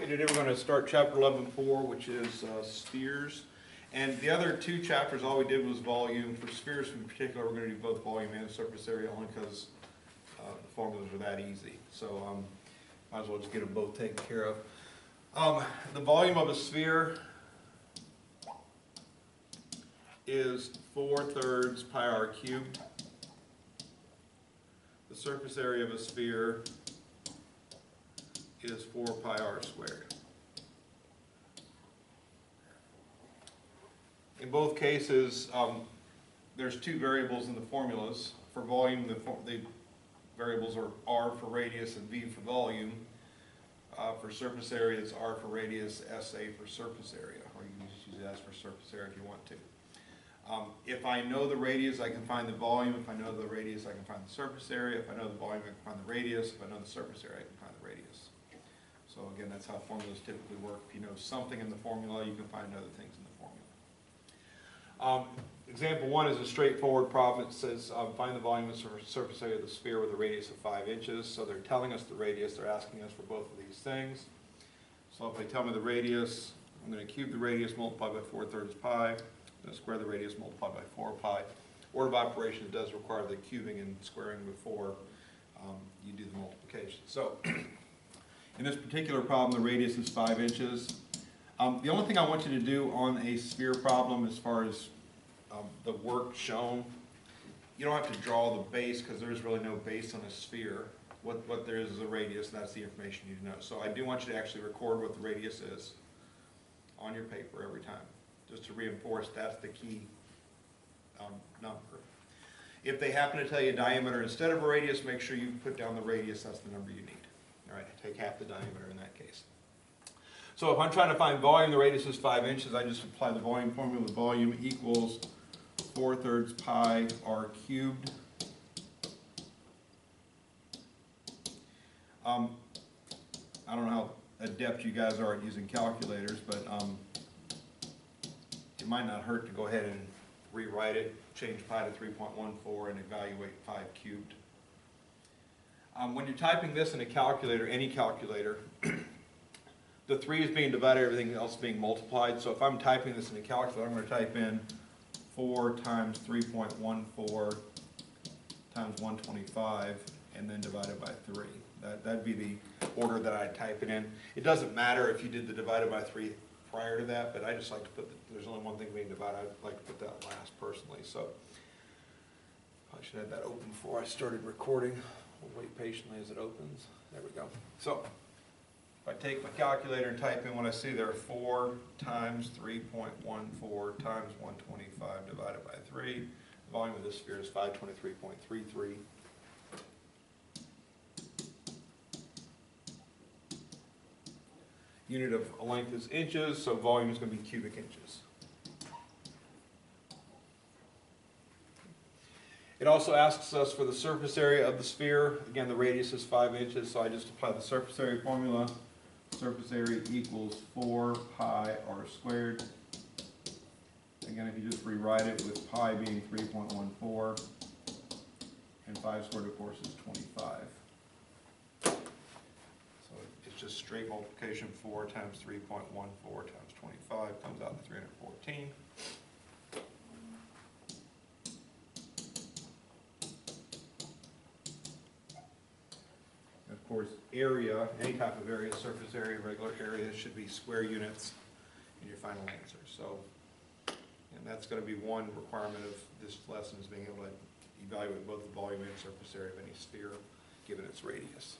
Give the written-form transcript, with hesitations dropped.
Today we're going to start chapter 11.4, which is spheres. And the other two chapters, all we did was volume. For spheres in particular, we're going to do both volume and surface area only because the formulas are that easy. So might as well just get them both taken care of. The volume of a sphere is 4/3 pi r cubed. The surface area of a sphere is 4 pi r squared. In both cases, there's two variables in the formulas. For volume, the variables are r for radius and v for volume. For surface area, it's r for radius, sa for surface area, or you can just use s for surface area if you want to. If I know the radius, I can find the volume. If I know the radius, I can find the surface area. If I know the volume, I can find the radius. If I know the surface area, I can find the radius. So again, that's how formulas typically work. If you know something in the formula, you can find other things in the formula. Example 1 is a straightforward problem. It says find the volume of the surface area of the sphere with a radius of 5 inches. So they're telling us the radius. They're asking us for both of these things. So if they tell me the radius, I'm going to cube the radius multiplied by 4/3 pi. I'm going to square the radius multiplied by 4 pi. Order of operations does require the cubing and squaring before you do the multiplication. So in this particular problem, the radius is 5 inches. The only thing I want you to do on a sphere problem as far as the work shown, you don't have to draw the base because there's really no base on a sphere. What there is a radius, and that's the information you need to know. So I do want you to actually record what the radius is on your paper every time, just to reinforce that's the key number. If they happen to tell you diameter instead of a radius, make sure you put down the radius, that's the number you need. All right, take half the diameter in that case. So if I'm trying to find volume, the radius is 5 inches, I just apply the volume formula. The volume equals 4/3 pi r cubed. I don't know how adept you guys are at using calculators, but it might not hurt to go ahead and rewrite it, change pi to 3.14 and evaluate 5 cubed. When you're typing this in a calculator, any calculator, the 3 is being divided, everything else being multiplied. So if I'm typing this in a calculator, I'm going to type in 4 times 3.14 times 125 and then divided by 3. That'd be the order that I'd type it in. It doesn't matter if you did the divided by 3 prior to that, but I just like to put, there's only one thing being divided, I'd like to put that last personally. So I should have that open before I started recording. We'll wait patiently as it opens. There we go. So if I take my calculator and type in what I see there, 4 times 3.14 times 125 divided by 3. The volume of this sphere is 523.33. Unit of length is inches, so volume is going to be cubic inches. It also asks us for the surface area of the sphere. Again, the radius is 5 inches, so I just apply the surface area formula. Surface area equals 4 pi r squared. Again, if you just rewrite it with pi being 3.14, and 5 squared, of course, is 25. So it's just straight multiplication. 4 times 3.14 times 25 comes out to 314. Of course, area, any type of area, surface area, regular area, should be square units in your final answer. So, and that's going to be one requirement of this lesson, is being able to evaluate both the volume and surface area of any sphere given its radius.